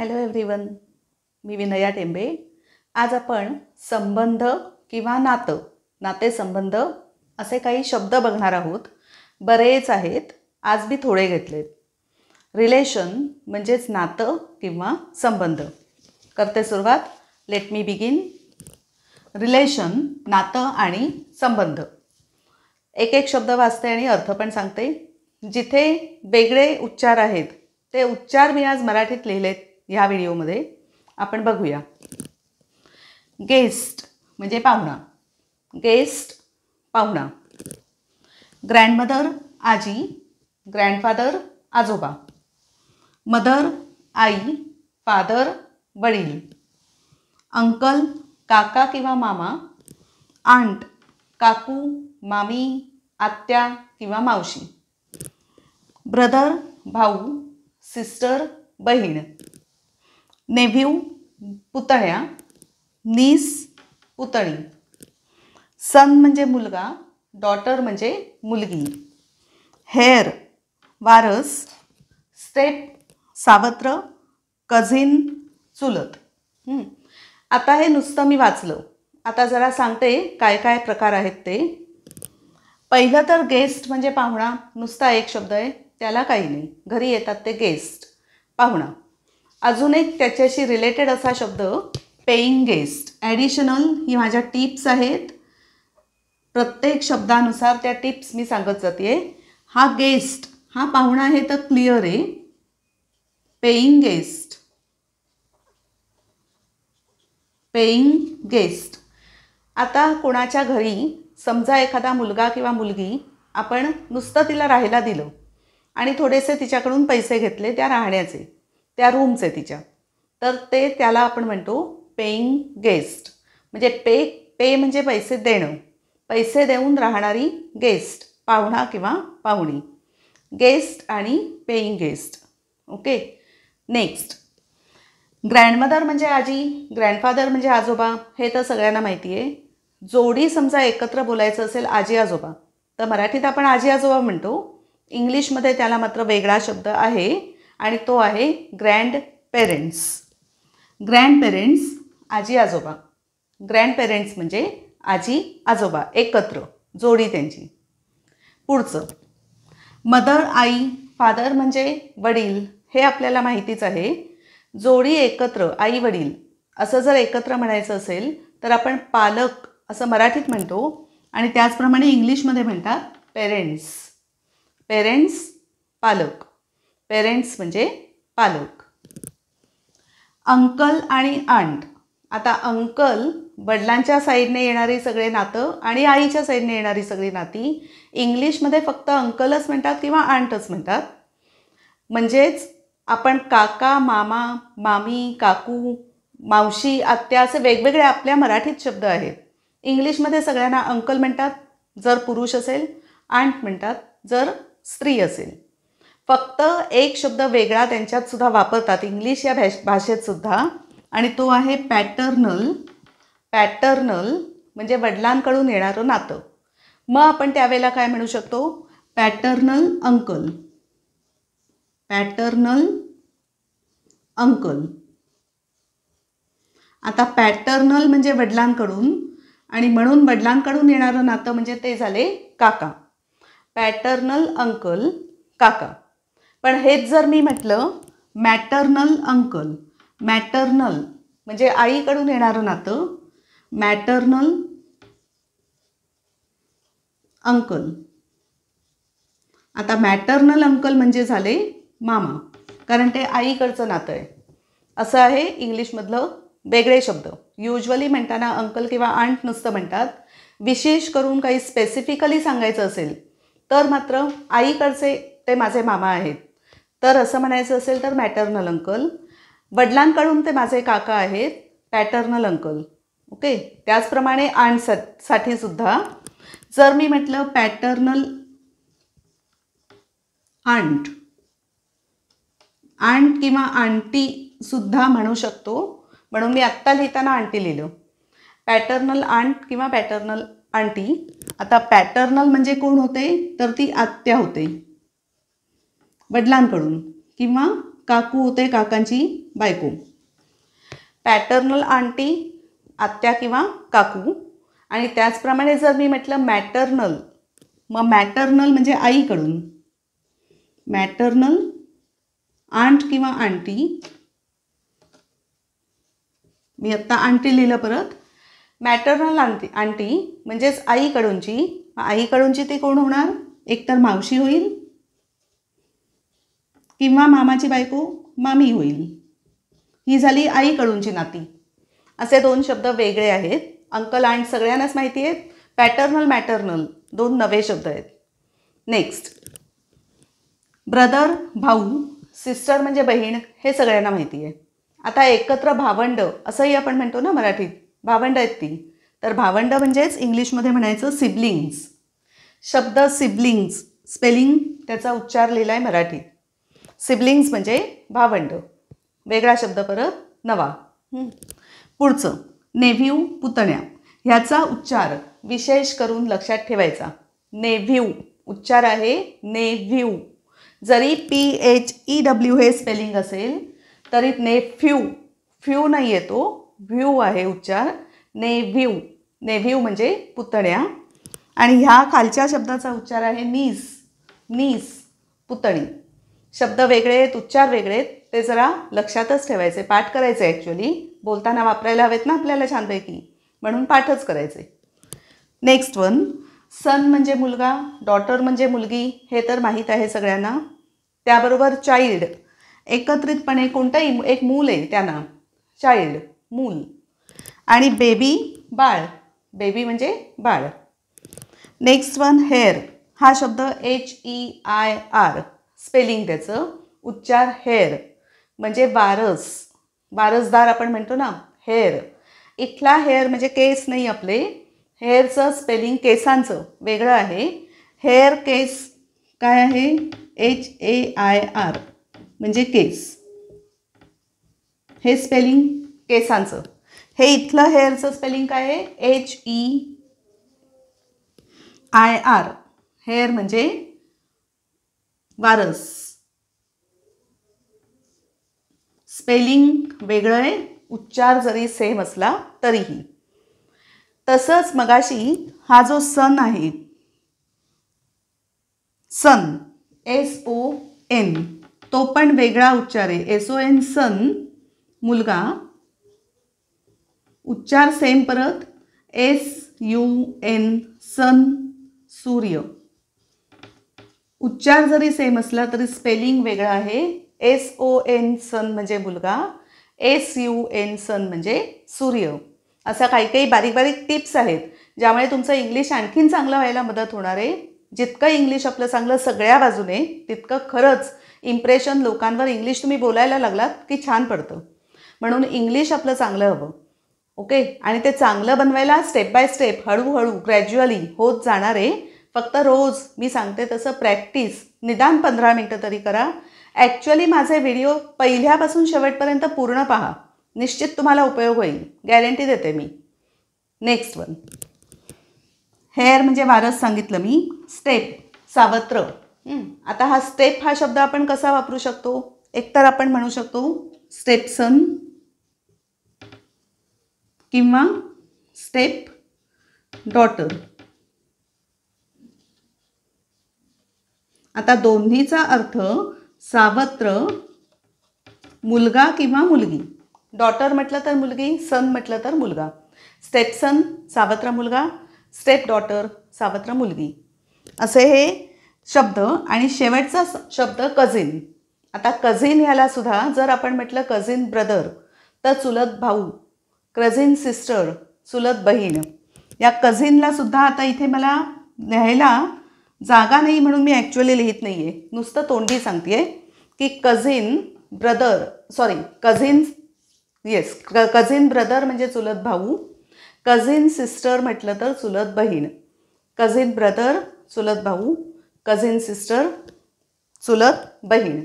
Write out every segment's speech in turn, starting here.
Hello everyone, मी विनया टेंबे. आज आपण संबंध किंवा नातेसंबंध असे काही शब्द बघणार आहोत. बरेच आहेत, आज मी थोडे घेतलेत. रिलेशन म्हणजेच नातं किंवा संबंध. करते सुरुवात. Let me begin. रिलेशन, नातं आणि संबंध. एक एक शब्द वाचते आणि अर्थ पण सांगते. जिथे वेगळे उच्चार आहेत ते उच्चार मी आज मराठीत लिहिलेत ह्या व्हिडिओमध्ये. आपण बघूया. गेस्ट म्हणजे पाहुणा. गेस्ट पाहुणा. ग्रँडमदर आजी, ग्रँडफादर आजोबा. मदर आई, फादर वडील. अंकल काका किंवा मामा. आंट काकू मामी आत्या किंवा मावशी. ब्रदर भाऊ, सिस्टर बहीण. नेव्ह्यू पुतण्या, नीस पुतणी. सन म्हणजे मुलगा, डॉटर म्हणजे मुलगी. हेअर वारस, स्टेप सावत्र, कझिन चुलत. आता हे नुसतं मी वाचलं. आता जरा सांगते काय काय प्रकार आहेत ते. पहिलं तर गेस्ट म्हणजे पाहुणा. नुसता एक शब्द आहे, त्याला काही नाही. घरी येतात ते गेस्ट, पाहुणा. अजून एक त्याच्याशी रिलेटेड असा शब्द पेईंग गेस्ट. ॲडिशनल ही माझ्या टिप्स आहेत. प्रत्येक शब्दानुसार त्या टिप्स मी सांगत जाते. हा गेस्ट हा पाहुणा आहे तर क्लिअर आहे. Paying guest, paying guest. आता कोणाच्या घरी समजा एखादा मुलगा किंवा मुलगी, आपण नुसतं तिला राहायला दिलं आणि थोडेसे तिच्याकडून पैसे घेतले त्या राहण्याचे, त्या रूमचे तिच्या, तर ते त्याला आपण म्हणतो पेईंग गेस्ट. म्हणजे पे म्हणजे पैसे देणं. पैसे देऊन राहणारी गेस्ट, पाहुणा किंवा पाहुणी. गेस्ट आणि paying guest. Okay. Next. Grandmother म्हणजे आजी, ग्रँडफादर म्हणजे आजोबा. हे तर सगळ्यांना माहिती आहे. जोडी समजा एकत्र बोलायचं असेल आजी आजोबा, तर मराठीत आपण आजी आजोबा म्हणतो. इंग्लिशमध्ये त्याला मात्र वेगळा शब्द आहे आणि तो आहे ग्रँड पेरेंट्स. ग्रँड पेरेंट्स आजी आजोबा. ग्रँड पेरेंट्स म्हणजे आजी आजोबा एकत्र, जोडी त्यांची. पुढचं. मदर आई, फादर म्हणजे वडील. हे आपल्याला माहितीच आहे. जोडी एकत्र, आई वडील असं जर एकत्र म्हणायचं असेल तर आपण पालक असं मराठीत म्हणतो आणि त्याचप्रमाणे इंग्लिशमध्ये म्हणतात पेरेंट्स. पेरेंट्स पालक. पेरेंट्स म्हणजे पालक. अंकल आणि आंट. आता अंकल वडिलांच्या साईडने येणारी सगळे नातं आणि आईच्या साईडने येणारी सगळी नाती. इंग्लिशमध्ये फक्त अंकलच म्हणतात किंवा आंटच म्हणतात. म्हणजेच आपण काका मामा मामी काकू मावशी आत्या असे वेगवेगळे आपल्या मराठीत शब्द आहेत. इंग्लिशमध्ये सगळ्यांना अंकल म्हणतात जर पुरुष असेल, आंट म्हणतात जर स्त्री असेल. फक्त एक शब्द वेगळा त्यांच्यात सुद्धा वापरतात इंग्लिश या भाषेत सुद्धा, आणि तो आहे पॅटर्नल. पॅटर्नल म्हणजे वडिलांकडून येणारं नातं. मग आपण त्यावेळेला काय म्हणू शकतो? Paternal uncle. Paternal uncle. आता पॅटर्नल म्हणजे वडिलांकडून, आणि म्हणून वडिलांकडून येणारं नातं म्हणजे ते झाले काका. पॅटर्नल अंकल काका. पण हेच जर मी म्हटलं मॅटर्नल अंकल, मॅटर्नल म्हणजे आईकडून येणारं नातं, मॅटर्नल अंकल. आता मॅटर्नल अंकल म्हणजे झाले मामा, कारण ते आईकडचं नातं आहे. असं आहे इंग्लिशमधलं वेगळे शब्द. युजली म्हणताना अंकल किंवा आंट नुसतं म्हणतात. विशेष करून काही स्पेसिफिकली सांगायचं असेल तर मात्र आईकडचे ते माझे मामा आहेत, तर असं म्हणायचं असेल तर मॅटर्नल अंकल. वडिलांकडून ते माझे काका आहेत, पॅटर्नल अंकल. ओके. त्याचप्रमाणे आंटसाठी सुद्धा जर मी म्हटलं पॅटर्नल आंट, आंट किंवा आंटी सुद्धा म्हणू शकतो, म्हणून मी आत्ता लिहिताना आंटी लिहिलं. पॅटर्नल आंट किंवा पॅटर्नल आंटी. आता पॅटर्नल म्हणजे कोण होते? तर ती आत्या होते वडिलांकडून, किंवा काकू होते काकांची बायको. पॅटर्नल आंटी आत्या किंवा काकू. आणि त्याचप्रमाणे जर मी म्हटलं मॅटर्नल, मग मॅटर्नल म्हणजे आईकडून. मॅटर्नल आंट किंवा आंटी. मी आत्ता आंटी लिहिलं परत. मॅटर्नल आंटी म्हणजेच आईकडूनची. आईकडूनची ती कोण होणार? एकतर मावशी होईल किंवा मामाची बायको मामी होईल. ही झाली आईकडूनची नाती. असे दोन शब्द वेगळे आहेत. अंकल आंट सगळ्यांनाच माहिती आहेत. पॅटर्नल मॅटर्नल दोन नवे शब्द आहेत. नेक्स्ट, ब्रदर भाऊ, सिस्टर म्हणजे बहीण, हे सगळ्यांना माहिती आहे. आता एकत्र भावंड असंही आपण म्हणतो ना मराठीत, भावंड आहेत ती. तर भावंड म्हणजेच इंग्लिशमध्ये म्हणायचं सिबलिंग्स. शब्द सिबलिंग्स, स्पेलिंग त्याचा उच्चार लिहिला आहे मराठीत. सिबलिंग्स म्हणजे भावंड. वेगळा शब्द परत नवा. पुढचं, नेव्ह्यू पुतण्या. ह्याचा उच्चार विशेष करून लक्षात ठेवायचा. नेव्ह्यू उच्चार आहे नेव्ह्यू. जरी PHEW हे स्पेलिंग असेल तरी नेफ्यू, फ्यू नाही येतो, व्ह्यू आहे उच्चार. नेव्ह्यू. नेव्ह्यू म्हणजे पुतण्या. आणि ह्या खालच्या शब्दाचा उच्चार आहे नीस. नीस पुतणी. शब्द वेगळे आहेत, उच्चार वेगळे आहेत, ते जरा लक्षातच ठेवायचे. पाठ करायचे. ॲक्च्युली बोलताना वापरायला हवेत ना आपल्याला छानपैकी, म्हणून पाठच करायचे. नेक्स्ट वन, सन म्हणजे मुलगा, डॉटर म्हणजे मुलगी, हे तर माहीत आहे सगळ्यांना. त्याबरोबर चाइल्ड, एकत्रितपणे कोणतंही एक मूल आहे त्यांना चाइल्ड, मूल. आणि बेबी बाळ, बेबी म्हणजे बाळ. Next one, hair. हा शब्द HEIR स्पेलिंग त्याचं, उच्चार हेअर म्हणजे वारस, वारसदार आपण म्हणतो ना, हेअर. इथला हेअर म्हणजे केस नाही आपले. हेअरचं स्पेलिंग केसांचं वेगळं आहे. हेअर केस काय आहे? HAIR म्हणजे केस. हे स्पेलिंग केसांचं. हे इथलं हेअरचं स्पेलिंग काय आहे? HEIR. हेअर म्हणजे वारस. स्पेलिंग वेगळं आहे, उच्चार जरी सेम असला तरीही. तसंच मगाशी हा जो सन आहे, सन SON, तो पण वेगळा उच्चार आहे. SON सन मुलगा, उच्चार सेम परत. SUN सन सूर्य. उच्चार जरी सेम असला तरी स्पेलिंग वेगळा आहे. SON सन म्हणजे मुलगा, SUN सन म्हणजे सूर्य. अशा काही काही बारीक बारीक टिप्स आहेत ज्यामुळे तुमचं इंग्लिश आणखीन चांगलं व्हायला मदत होणार आहे. जितकं इंग्लिश आपलं चांगलं सगळ्या बाजूने, तितकं खरंच इम्प्रेशन लोकांवर इंग्लिश तुम्ही बोलायला लागलात की छान पडतं. म्हणून इंग्लिश आपलं चांगलं हवं. ओके. आणि ते चांगलं बनवायला स्टेप बाय स्टेप, हळूहळू, ग्रॅज्युअली होत जाणार आहे. फक्त रोज मी सांगते तसं प्रॅक्टिस निदान 15 मिनटं तरी करा. ॲक्च्युअली माझे व्हिडिओ पहिल्यापासून शेवटपर्यंत पूर्ण पहा, निश्चित तुम्हाला उपयोग होईल, गॅरंटी देते मी. नेक्स्ट वन, हेअर म्हणजे वारस सांगितलं मी. स्टेप सावत्र. आता हा स्टेप हा शब्द आपण कसा वापरू शकतो? एकतर आपण म्हणू शकतो स्टेप सन किंवा स्टेप डॉटर. आता दोन्हीचा अर्थ सावत्र, मुलगा किंवा मुलगी. डॉटर म्हटलं तर मुलगी, सन म्हटलं तर मुलगा. स्टेप सन सावत्र मुलगा, स्टेप डॉटर सावत्र मुलगी, असे हे शब्द. आणि शेवटचा शब्द कझिन. आता कझिन ह्याला सुद्धा जर आपण म्हटलं कझिन ब्रदर तर चुलत भाऊ, कझिन सिस्टर चुलत बहीण. या कझिनला सुद्धा आता इथे मला लिहायला जागा नाही म्हणून मी ॲक्च्युअली लिहित नाही आहे, नुसतं तोंडी सांगते आहे की cousin brother, sorry cousin, yes, cousin brother म्हणजे चुलत भाऊ, कझिन सिस्टर म्हटलं तर चुलत बहीण. कझिन ब्रदर चुलत भाऊ, कझिन सिस्टर चुलत बहीण.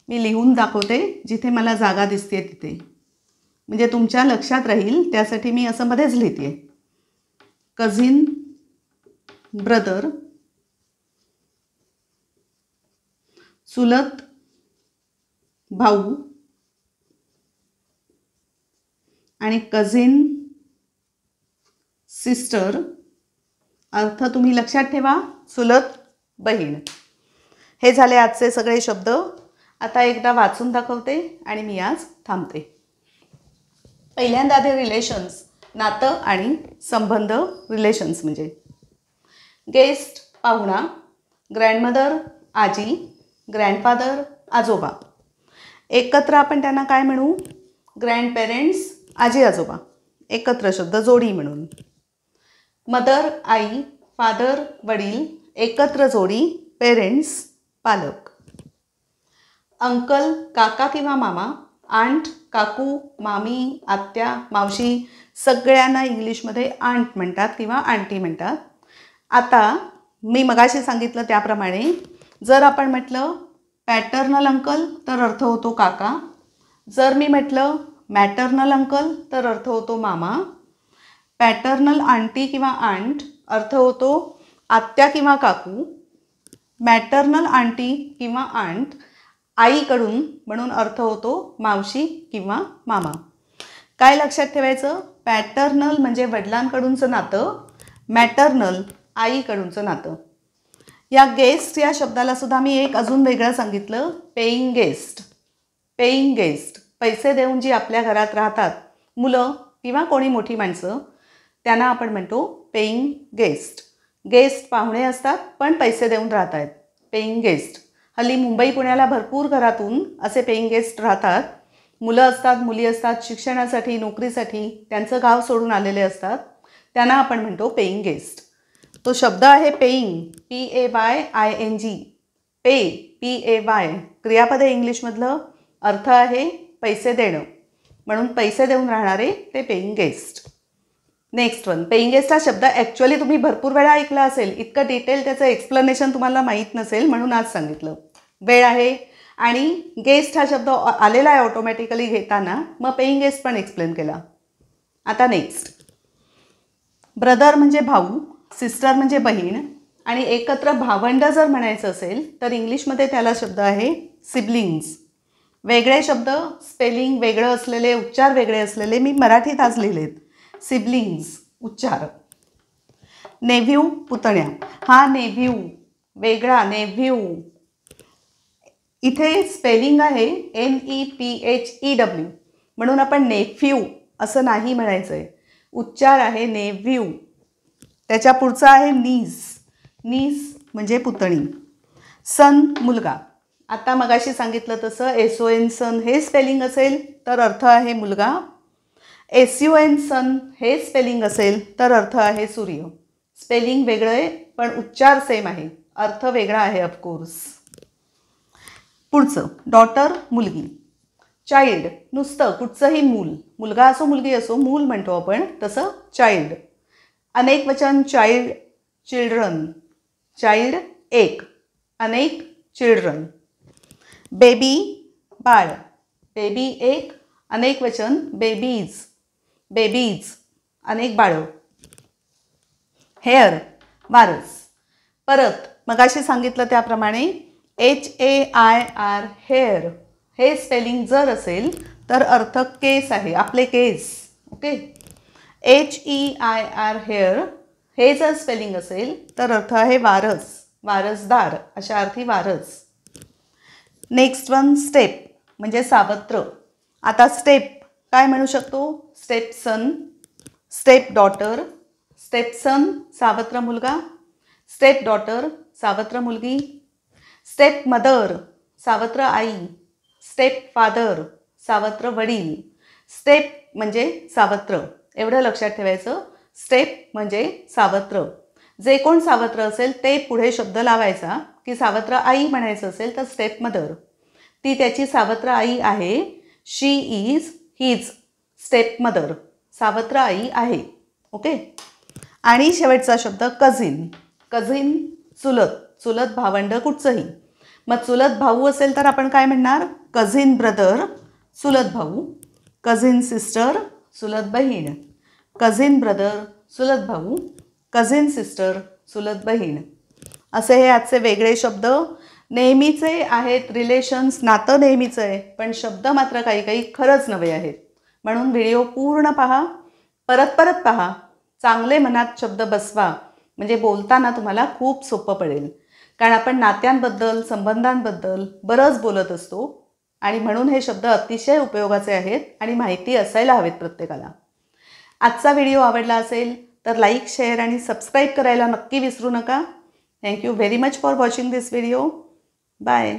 मी लिहून दाखवते जिथे मला जागा दिसते तिथे, म्हणजे तुमच्या लक्षात राहील, त्यासाठी मी असं मध्येच लिहिते. कझिन ब्रदर चुलत भाऊ, आणि कझिन सिस्टर अर्थ तुम्ही लक्षात ठेवा, चुलत बहीण. हे झाले आजचे सगळे शब्द. आता एकदा वाचून दाखवते आणि मी आज थांबते. पहिल्यांदा ते रिलेशन्स, नातं आणि संबंध. रिलेशन्स म्हणजे गेस्ट पाहुणा, ग्रँडमदर आजी, ग्रँडफादर आजोबा. एकत्र आपण त्यांना काय म्हणू? ग्रँडपेरेंट्स, आजी आजोबा. एकत्र शब्द जोडी म्हणून. मदर आई, फादर वडील, एकत्र जोडी पेरेंट्स पालक. अंकल काका किंवा मामा, आंट काकू, मामी, आत्या, मावशी. सगळ्यांना इंग्लिशमध्ये आंट म्हणतात किंवा आंटी म्हणतात. आता मी मगाशी सांगितलं त्याप्रमाणे जर आपण म्हटलं पॅटर्नल अंकल तर अर्थ होतो काका. जर मी म्हटलं मॅटर्नल अंकल तर अर्थ होतो मामा. पॅटर्नल आंटी किंवा आंट अर्थ होतो आत्या किंवा काकू. मॅटर्नल आंटी किंवा आंट आईकडून म्हणून अर्थ होतो मावशी किंवा मामा. काय लक्षात ठेवायचं? पॅटर्नल म्हणजे वडिलांकडूनचं नातं, मॅटर्नल आईकडूनचं नातं. या गेस्ट या शब्दाला सुद्धा मी एक अजून वेगळं सांगितलं, पेईंग गेस्ट. पेईंग गेस्ट पैसे देऊन जी आपल्या घरात राहतात मुलं किंवा कोणी मोठी माणसं, त्यांना आपण म्हणतो पेईंग गेस्ट. गेस्ट पाहुणे असतात पण पैसे देऊन राहत आहेत, पेईंग गेस्ट. हल्ली मुंबई पुण्याला भरपूर घरातून असे पेईंग गेस्ट राहतात. मुलं असतात, मुली असतात, शिक्षणासाठी नोकरीसाठी त्यांचं गाव सोडून आलेले असतात, त्यांना आपण म्हणतो पेईंग गेस्ट. तो शब्द आहे पेईंग, PAYING. पे, PAY. क्रियापद आहे इंग्लिशमधलं. अर्थ आहे पैसे देणं, म्हणून पैसे देऊन राहणारे ते paying guest. Next one. Paying guest हा शब्द ॲक्च्युअली तुम्ही भरपूर वेळा ऐकला असेल, इतकं डिटेल त्याचं एक्सप्लेनेशन तुम्हाला माहीत नसेल म्हणून आज सांगितलं. वेळ आहे आणि गेस्ट हा शब्द आलेला आहे ऑटोमॅटिकली घेताना, मग पेईंग गेस्ट पण एक्सप्लेन केला. आता नेक्स्ट. ब्रदर म्हणजे भाऊ, सिस्टर म्हणजे बहीण आणि एकत्र भावंड जर म्हणायचं असेल तर इंग्लिशमध्ये त्याला शब्द आहे सिबलिंग्स. वेगळे शब्द, स्पेलिंग वेगळं असलेले, उच्चार वेगळे असलेले मी मराठीत आज लिहिलेत. सिबलिंग्स उच्चार. नेव्ह्यू पुतण्या. हा नेव्ह्यू वेगळा, नेव्ह्यू. इथे स्पेलिंग आहे NEPHEW म्हणून आपण नेफ्यू असं नाही म्हणायचं आहे. उच्चार आहे नेव्ह्यू. त्याच्या पुढचा आहे नीस. नीस म्हणजे पुतणी. सन मुलगा. आता मगाशी सांगितलं तसं SON सन हे स्पेलिंग असेल तर अर्थ आहे मुलगा. SUN सन हे स्पेलिंग असेल तर अर्थ आहे सूर्य. स्पेलिंग वेगळं आहे पण उच्चार सेम आहे, अर्थ वेगळा आहे ऑफकोर्स. पुढचं. डॉटर मुलगी. चाइल्ड नुसतं कुठचंही मूल, मुलगा असो मुलगी असो, मूल म्हणतो आपण तसं चाइल्ड. अनेक वचन चाइल्ड, चिल्ड्रन. चाइल्ड एक, अनेक चिल्ड्रन. बेबी बाळ. बेबी एक, अनेक वचन बेबीज. बेबीज अनेक बाळं. हेअर वारस. परत मगाशी सांगितलं त्याप्रमाणे HAIR हेअर हे स्पेलिंग जर असेल तर अर्थ केस आहे, आपले केस. ओके. HEIR हेअर हे जर स्पेलिंग असेल तर अर्थ आहे वारस, वारसदार, अशा अर्थी वारस. Next one. स्टेप म्हणजे सावत्र. आता स्टेप काय म्हणू शकतो? स्टेप सन, स्टेप डॉटर. स्टेप सन सावत्र मुलगा, स्टेप डॉटर सावत्र मुलगी. स्टेप मदर सावत्र आई, स्टेप फादर सावत्र वडील. स्टेप म्हणजे सावत्र, एवढं लक्षात ठेवायचं. स्टेप म्हणजे सावत्र. जे कोण सावत्र असेल ते पुढे शब्द लावायचा की सावत्र आई म्हणायचं असेल तर स्टेप मदर. ती त्याची सावत्र आई आहे. शी इज हीज स्टेप मदर, सावत्र आई आहे. ओके. आणि शेवटचा शब्द कझिन. कझिन चुलत, चुलत भावंड कुठचंही. मग चुलत भाऊ असेल तर आपण काय म्हणणार? कझिन ब्रदर चुलत भाऊ, कझिन सिस्टर चुलत बहीण. कझिन ब्रदर चुलत भाऊ, कझिन सिस्टर चुलत बहीण. असे हे आजचे वेगळे शब्द. नेहमीचे आहेत रिलेशन्स, नातं नेहमीचं आहे, पण शब्द मात्र काही काही खरंच नवे आहेत. म्हणून व्हिडिओ पूर्ण पहा, परत परत पहा, चांगले मनात शब्द बसवा, म्हणजे बोलताना तुम्हाला खूप सोपं पडेल. कारण आपण नात्यांबद्दल, संबंधांबद्दल बरंच बोलत असतो आणि म्हणून हे शब्द अतिशय उपयोगाचे आहेत आणि माहिती असायला हवेत प्रत्येकाला. आजचा व्हिडिओ आवडला असेल तर लाईक, शेअर आणि सबस्क्राईब करायला नक्की विसरू नका. Thank you very much for watching this video. Bye.